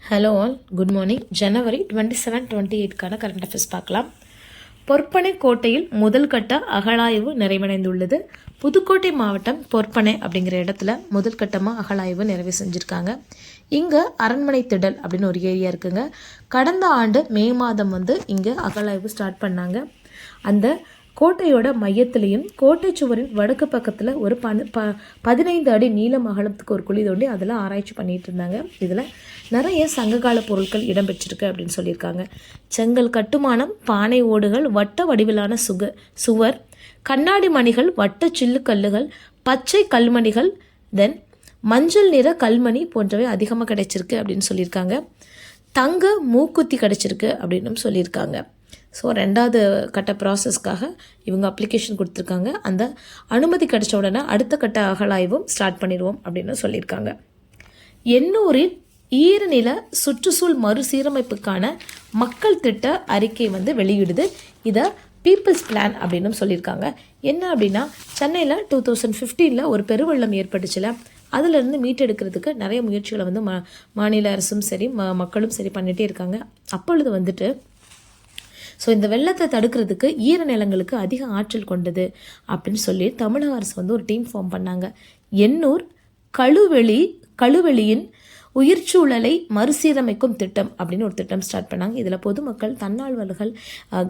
Hello all, good morning. ஜனவரி 27-28க்கான current affairs பார்க்கலாம். பொற்பனை கோட்டையில் முதல் கட்ட அகழாய்வு நிறைவடைந்துள்ளது. புதுக்கோட்டை மாவட்டம் பொற்பனை அப்படிங்கிற இடத்துல முதல் கட்டமாக அகழாய்வு நிறைவு செஞ்சுருக்காங்க. இங்கே அரண்மனை திடல் அப்படின்னு ஒரு ஏரியா இருக்குங்க. கடந்த ஆண்டு மே மாதம் இங்கே அகழாய்வு ஸ்டார்ட் பண்ணாங்க. அந்த கோட்டையோட மையத்திலையும் கோட்டை சுவரின் வடக்கு பக்கத்தில் ஒரு 15 அடி நீளம் அகலத்துக்கு ஒரு குழி தோண்டி அதில் ஆராய்ச்சி பண்ணிட்டு இருந்தாங்க. இதில் நிறைய சங்ககால பொருட்கள் இடம்பெற்றிருக்கு அப்படின்னு சொல்லியிருக்காங்க. செங்கல் கட்டுமானம், பானை ஓடுகள், வட்ட வடிவிலான சுவர், கண்ணாடி மணிகள், வட்ட சில்லு கல்லுகள், பச்சை கல்மணிகள், தென் மஞ்சள் நிற கல்மணி போன்றவை அதிகமாக கிடைச்சிருக்கு அப்படின்னு சொல்லியிருக்காங்க. தங்க மூக்குத்தி கிடைச்சிருக்கு அப்படின்னு சொல்லியிருக்காங்க. ஸோ 2வது கட்ட ப்ராசஸ்க்காக இவங்க அப்ளிகேஷன் கொடுத்துருக்காங்க. அந்த அனுமதி கிடைச்ச உடனே அடுத்த கட்ட அகழாய்வும் ஸ்டார்ட் பண்ணிடுவோம் அப்படின்னு சொல்லியிருக்காங்க. எண்ணூரில் ஈரநில சுற்றுச்சூழல் மறுசீரமைப்புக்கான மக்கள் திட்ட அறிக்கை வெளியிடுது. இதை பீப்புள்ஸ் பிளான் அப்படின்னு சொல்லியிருக்காங்க. என்ன அப்படின்னா, சென்னையில் 2015 ஒரு பெருவெள்ளம் ஏற்பட்டுச்சுல, அதிலிருந்து மீட்டெடுக்கிறதுக்கு நிறைய முயற்சிகளை மாநில அரசும் சரி மக்களும் சரி பண்ணிகிட்டே இருக்காங்க. அப்பொழுது ஸோ இந்த வெள்ளத்தை தடுக்கிறதுக்கு ஈரநிலங்களுக்கு அதிக ஆற்றல் கொண்டது அப்படின்னு சொல்லி தமிழக அரசு ஒரு டீம் ஃபார்ம் பண்ணாங்க. எண்ணூர் கழுவெளியின் உயிர்ச்சூழலை மறுசீரமைக்கும் திட்டம் அப்படின்னு ஒரு திட்டம் ஸ்டார்ட் பண்ணாங்க. இதில் பொதுமக்கள், தன்னார்வலர்கள்,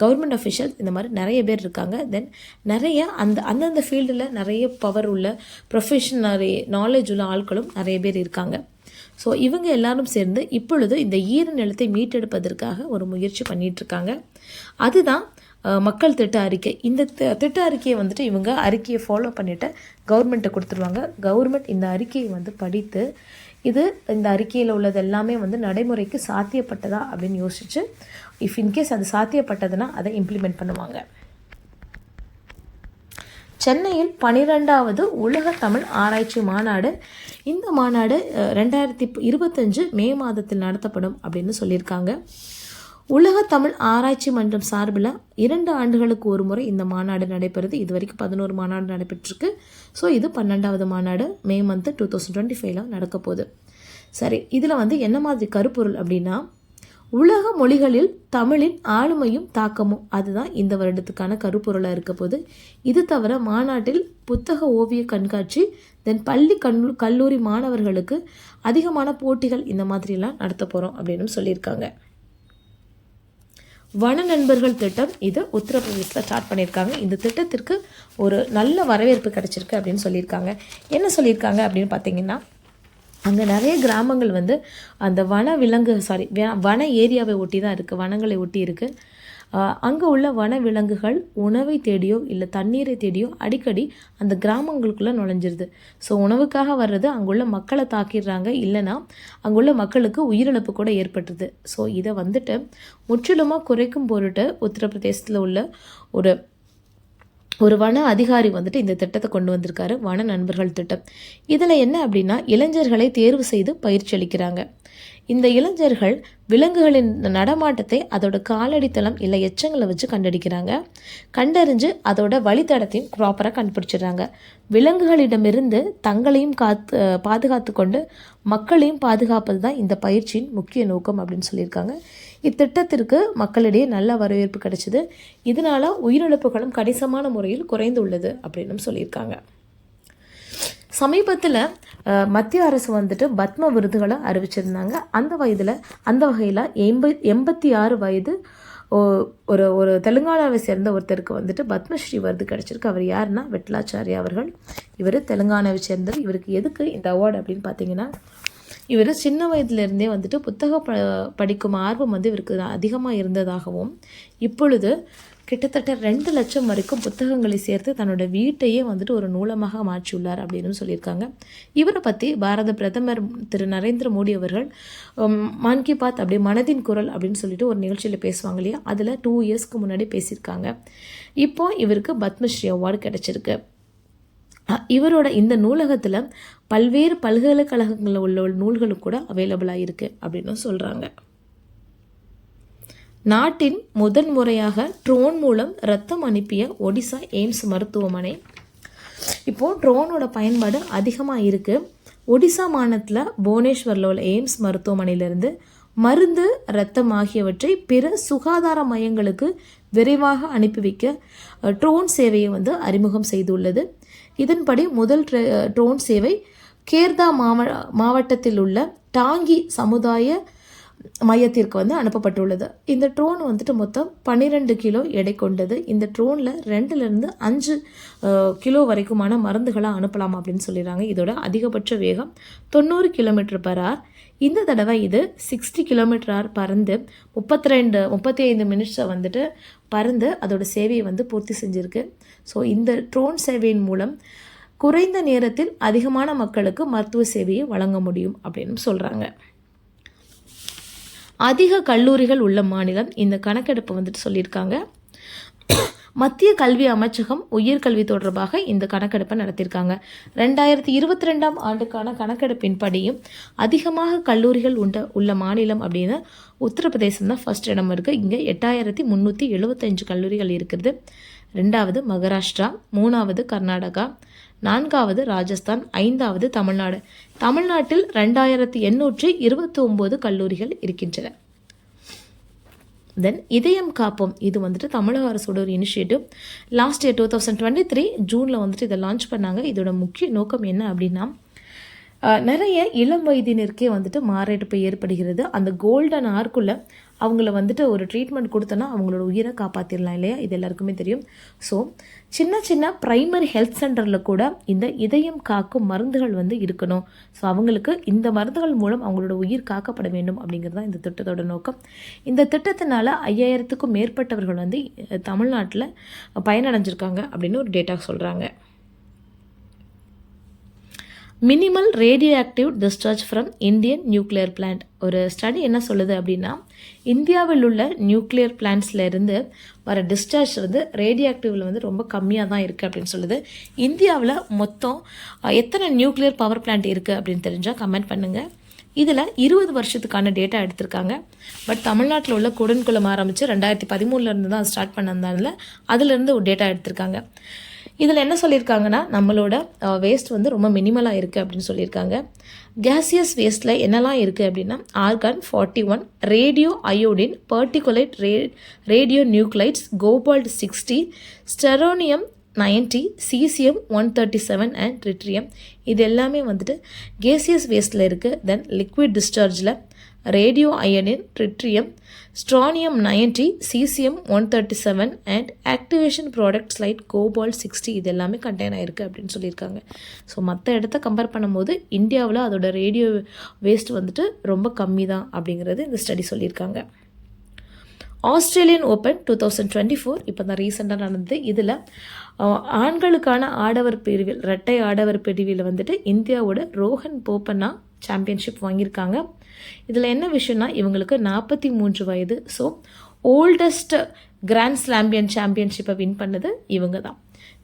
கவர்மெண்ட் அஃபிஷியல், இந்த மாதிரி நிறைய பேர் இருக்காங்க. தென் நிறைய அந்தந்த ஃபீல்டில் நிறைய பவர் உள்ள ப்ரொஃபஷனல் நாலேஜ் உள்ள ஆட்களும் நிறைய பேர் இருக்காங்க. ஸோ இவங்க எல்லாரும் சேர்ந்து இப்பொழுது இந்த ஈரநிலத்தை மீட்டெடுப்பதற்காக ஒரு முயற்சி பண்ணிகிட்ருக்காங்க. அதுதான் மக்கள் திட்ட அறிக்கை. இந்த திட்ட அறிக்கையை இவங்க அறிக்கையை ஃபாலோ பண்ணிவிட்டு கவர்மெண்ட்டை கொடுத்துருவாங்க. கவர்மெண்ட் இந்த அறிக்கையை படித்து இந்த அறிக்கையில் உள்ளது எல்லாமே நடைமுறைக்கு சாத்தியப்பட்டதா அப்படின்னு யோசித்து இன்கேஸ் அது சாத்தியப்பட்டதுன்னா அதை இம்ப்ளிமெண்ட் பண்ணுவாங்க. சென்னையில் 12வது உலக தமிழ் ஆராய்ச்சி மாநாடு. இந்த மாநாடு 2025 மே மாதத்தில் நடத்தப்படும் அப்படின்னு சொல்லியிருக்காங்க. உலக தமிழ் ஆராய்ச்சி மன்றம் சார்பில் 2 ஆண்டுகளுக்கு ஒரு முறை இந்த மாநாடு நடைபெறுது. இது வரைக்கும் 11 மாநாடு நடைபெற்றிருக்கு. ஸோ இது 12வது மாநாடு மே 2025 நடக்க போகுது. சரி, இதில் என்ன மாதிரி கருப்பொருள் அப்படின்னா, உலக மொழிகளில் தமிழின் ஆளுமையும் தாக்கமும், அதுதான் இந்த வருடத்துக்கான கருப்பொருளாக இருக்க போது. இது தவிர மாநாட்டில் புத்தக ஓவிய கண்காட்சி, தென் பள்ளி கல்லூரி மாணவர்களுக்கு அதிகமான போட்டிகள் இந்த மாதிரிலாம் நடத்த போகிறோம் அப்படின்னு சொல்லியிருக்காங்க. வன நண்பர்கள் திட்டம், இது உத்தரப்பிரதேசில் ஸ்டார்ட் பண்ணியிருக்காங்க. இந்த திட்டத்திற்கு ஒரு நல்ல வரவேற்பு கிடைச்சிருக்கு அப்படின்னு சொல்லியிருக்காங்க. என்ன சொல்லியிருக்காங்க அப்படின்னு பார்த்தீங்கன்னா, அங்கே நிறைய கிராமங்கள் அந்த வன ஏரியாவை ஒட்டி தான் இருக்குது, வனங்களை ஒட்டி இருக்குது. அங்கே உள்ள வன விலங்குகள் உணவை தேடியோ இல்லை தண்ணீரை தேடியோ அடிக்கடி அந்த கிராமங்களுக்குள்ளே நுழைஞ்சிருது. ஸோ உணவுக்காக வர்றது அங்குள்ள மக்களை தாக்கிடுறாங்க, இல்லைன்னா அங்குள்ள மக்களுக்கு உயிரிழப்பு கூட ஏற்பட்டுருது. ஸோ இதை முற்றிலுமாக குறைக்கும் பொருட்டு உத்தரப்பிரதேசத்தில் உள்ள ஒரு வன அதிகாரி இந்த திட்டத்தை கொண்டு வந்திருக்காரு, வன நண்பர்கள் திட்டம். இதில் என்ன அப்படின்னா, இளைஞர்களை தேர்வு செய்து பயிற்சி அளிக்கிறாங்க. இந்த இளைஞர்கள் விலங்குகளின் நடமாட்டத்தை அதோட காலடித்தளம் இல்லை எச்சங்களை வச்சு கண்டறிகிறாங்க. கண்டறிஞ்சு அதோட வழித்தடத்தையும் ப்ராப்பராக கண்டுபிடிச்சிடுறாங்க. விலங்குகளிடமிருந்து தங்களையும் பாதுகாத்து கொண்டு மக்களையும் பாதுகாப்பது தான் இந்த பயிற்சியின் முக்கிய நோக்கம் அப்படின்னு சொல்லியிருக்காங்க. இத்திட்டத்திற்கு மக்களிடையே நல்ல வரவேற்பு கிடைச்சிது. இதனால் உயிரிழப்புகளும் கணிசமான முறையில் குறைந்துள்ளது அப்படின்னு சொல்லியிருக்காங்க. சமீபத்தில் மத்திய அரசு பத்ம விருதுகளை அறிவிச்சிருந்தாங்க. அந்த வகையில் 86 வயது ஒரு தெலுங்கானாவை சேர்ந்த ஒருத்தருக்கு பத்மஸ்ரீ விருது கிடச்சிருக்கு. அவர் யாருன்னா வெட்லாச்சாரியா அவர்கள். இவர் தெலுங்கானாவை சேர்ந்தவர். இவருக்கு எதுக்கு இந்த அவார்டு அப்படின்னு பார்த்தீங்கன்னா, இவர் சின்ன வயதுலேருந்தே புத்தகம் படிக்கும் ஆர்வம் இவருக்கு அதிகமாக இருந்ததாகவும், இப்பொழுது கிட்டத்தட்ட 2 லட்சம் வரைக்கும் புத்தகங்களை சேர்த்து தன்னோட வீட்டையே ஒரு நூலமாக மாற்றியுள்ளார் அப்படின்னு சொல்லியிருக்காங்க. இவரை பற்றி பாரத பிரதமர் திரு நரேந்திர மோடி அவர்கள் மன் கி பாத் அப்படி மனதின் குரல் அப்படின்னு சொல்லிட்டு ஒரு நிகழ்ச்சியில் பேசுவாங்க இல்லையா, அதில் 2 இயர்ஸ்க்கு முன்னாடி பேசியிருக்காங்க. இப்போ இவருக்கு பத்மஸ்ரீ அவார்டு கிடைச்சிருக்கு. இவரோட இந்த நூலகத்தில் பல்வேறு பல்கலைக்கழகங்களில் உள்ள நூல்களும் கூட அவைலபிளாக இருக்குது அப்படின்னு சொல்கிறாங்க. நாட்டின் முதன் முறையாக ட்ரோன் மூலம் ரத்தம் அனுப்பிய ஒடிசா எய்ம்ஸ் மருத்துவமனை. இப்போது ட்ரோனோட பயன்பாடு அதிகமாக இருக்குது. ஒடிசா மாநிலத்தில் புவனேஸ்வரில் உள்ள எய்ம்ஸ் மருத்துவமனையிலேருந்து மருந்து, இரத்தம் ஆகியவற்றை பிற சுகாதார மையங்களுக்கு விரைவாக அனுப்பி வைக்க ட்ரோன் சேவையை வந்து அறிமுகம் செய்துள்ளது. இதன்படி முதல் ட்ரோன் சேவை கேர்தா மாவட்டத்தில் உள்ள டாங்கி சமுதாய மையத்திற்கு வந்து அனுப்பப்பட்டுள்ளது. இந்த ட்ரோன் வந்துட்டு மொத்தம் 12 கிலோ எடை கொண்டது. இந்த ட்ரோனில் 2லேருந்து 5 கிலோ வரைக்குமான மருந்துகளை அனுப்பலாம் அப்படின்னு சொல்லிடுறாங்க. இதோட அதிகபட்ச வேகம் 90 km/h. இந்த தடவை இது 60 km/h பறந்து 35 மினிட்ஸை வந்துட்டு பறந்து அதோட சேவையை வந்து பூர்த்தி செஞ்சுருக்கு. ஸோ இந்த ட்ரோன் சேவையின் மூலம் குறைந்த நேரத்தில் அதிகமான மக்களுக்கு மருத்துவ சேவையை வழங்க முடியும் அப்படின்னு சொல்கிறாங்க. அதிக கல்லூரிகள் உள்ள மாநிலம் இந்த கணக்கெடுப்பு வந்துட்டு சொல்லியிருக்காங்க. மத்திய கல்வி அமைச்சகம் உயர்கல்வி தொடர்பாக இந்த கணக்கெடுப்பை நடத்தியிருக்காங்க. 2022ஆம் ஆண்டுக்கான கணக்கெடுப்பின் படியும் அதிகமாக கல்லூரிகள் உள்ள மாநிலம் அப்படின்னு உத்தரப்பிரதேசம் தான் ஃபர்ஸ்ட் இடம் இருக்குது. இங்கே 8375 கல்லூரிகள் இருக்கிறது. 2வது மகாராஷ்டிரா, 3வது கர்நாடகா, 4வது ராஜஸ்தான், 5வது தமிழ்நாடு. தமிழ்நாட்டில் 2829 கல்லூரிகள் இருக்கின்றன. தென் இதயம் காப்போம், இது வந்துட்டு தமிழக அரசோட ஒரு இனிஷியேட்டிவ். லாஸ்ட் இயர் 2023 ஜூனில் வந்துட்டு இதை லான்ச் பண்ணாங்க. இதோட முக்கிய நோக்கம் என்ன அப்படின்னா, நிறைய இளம் வயதினருக்கே வந்துட்டு மாரடைப்பு ஏற்படுகிறது. அந்த கோல்டன் ஆர்க்குள்ளே அவங்கள வந்துட்டு ஒரு ட்ரீட்மெண்ட் கொடுத்தோன்னா அவங்களோட உயிரை காப்பாற்றிடலாம் இல்லையா? இது எல்லாருக்குமே தெரியும். ஸோ சின்ன பிரைமரி ஹெல்த் சென்டரில் கூட இந்த இதயம் காக்கும் மருந்துகள் வந்து இருக்கணும். ஸோ அவங்களுக்கு இந்த மருந்துகள் மூலம் அவங்களோட உயிர் காக்கப்பட வேண்டும் அப்படிங்கிறது தான் இந்த திட்டத்தோட நோக்கம். இந்த திட்டத்தினால 5000க்கும் மேற்பட்டவர்கள் வந்து தமிழ்நாட்டில் பயனடைஞ்சிருக்காங்க அப்படின்னு ஒரு டேட்டா சொல்கிறாங்க. Minimal radio active discharge from Indian nuclear plant. ஒரு ஸ்டடி என்ன சொல்லுது அப்படின்னா, இந்தியாவில் உள்ள நியூக்ளியர் பிளான்ட்ஸில் இருந்து வர டிஸ்சார்ஜ் வந்து ரேடியோ ஆக்டிவில் வந்து ரொம்ப கம்மியாக தான் இருக்குது அப்படின்னு சொல்லுது. இந்தியாவில் மொத்தம் எத்தனை நியூக்ளியர் பவர் பிளான்ட் இருக்குது அப்படின்னு தெரிஞ்சால் கமெண்ட் பண்ணுங்கள். இதில் 20 வருஷத்துக்கான டேட்டா எடுத்திருக்காங்க. பட் தமிழ்நாட்டில் உள்ள கூடன்குளம் ஆரம்பித்து 2013 தான் ஸ்டார்ட் பண்ணதுனால அதிலிருந்து ஒரு டேட்டா எடுத்திருக்காங்க. இதில் என்ன சொல்லியிருக்காங்கன்னா, நம்மளோட வேஸ்ட் வந்து ரொம்ப மினிமலாக இருக்குது அப்படின்னு சொல்லியிருக்காங்க. கேசியஸ் வேஸ்ட்டில் என்னெல்லாம் இருக்குது அப்படின்னா, argon 41, radio iodine, particulate radio nuclides, cobalt 60, strontium 90, caesium 137 and tritium. இது எல்லாமே வந்துட்டு கேசியஸ் வேஸ்ட்டில் இருக்குது. தென் லிக்விட் டிஸ்சார்ஜில் radio iodine, tritium, strontium 90, caesium 137 and activation products like cobalt 60 இது எல்லாமே கண்டெயின் ஆகிருக்கு அப்படின்னு சொல்லியிருக்காங்க. ஸோ மற்ற இடத்த கம்பேர் பண்ணும்போது இந்தியாவில் அதோட ரேடியோ வேஸ்ட் வந்துட்டு ரொம்ப கம்மி தான் அப்படிங்கிறது இந்த ஸ்டடி சொல்லியிருக்காங்க. ஆஸ்திரேலியன் ஓப்பன் 2024 இப்போ தான் ரீசெண்டாக நடந்தது. இதில் ஆண்களுக்கான ஆடவர் பிரிவில், இரட்டை ஆடவர் பிரிவில் வந்துட்டு இந்தியாவோட ரோஹன் போப்பண்ணா சாம்பியன்ஷிப் வாங்கியிருக்காங்க. இதில் என்ன விஷயம்னா, இவங்களுக்கு 43 வயது. ஸோ ஓல்டஸ்ட் கிராண்ட் ஸ்லாம்பியன் சாம்பியன்ஷிப்பை வின் பண்ணது இவங்க தான்.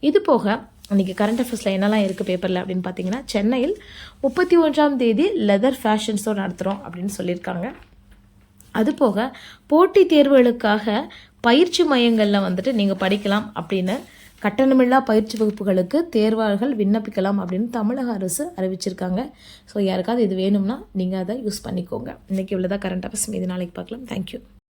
இது போக இன்றைக்கி கரண்ட் அஃபேர்ஸில் என்னெல்லாம் இருக்குது பேப்பரில் அப்படின்னு பார்த்தீங்கன்னா, சென்னையில் 31ஆம் தேதி லெதர் ஃபேஷன் ஷோ நடத்துகிறோம் அப்படின்னு சொல்லியிருக்காங்க. அதுபோக போட்டித் தேர்வுகளுக்காக பயிற்சி மையங்களில் வந்துட்டு நீங்கள் படிக்கலாம் அப்படின்னு, கட்டணமில்லா பயிற்சி வகுப்புகளுக்கு தேர்வாளர்கள் விண்ணப்பிக்கலாம் அப்படின்னு தமிழக அரசு அறிவிச்சிருக்காங்க. ஸோ யாருக்காவது இது வேணும்னா நீங்கள் அதை யூஸ் பண்ணிக்கோங்க. இன்றைக்கி இவ்வளோதான் கரண்ட் அஃபேர்ஸ். மீது நாளைக்கு பார்க்கலாம். தேங்க்யூ.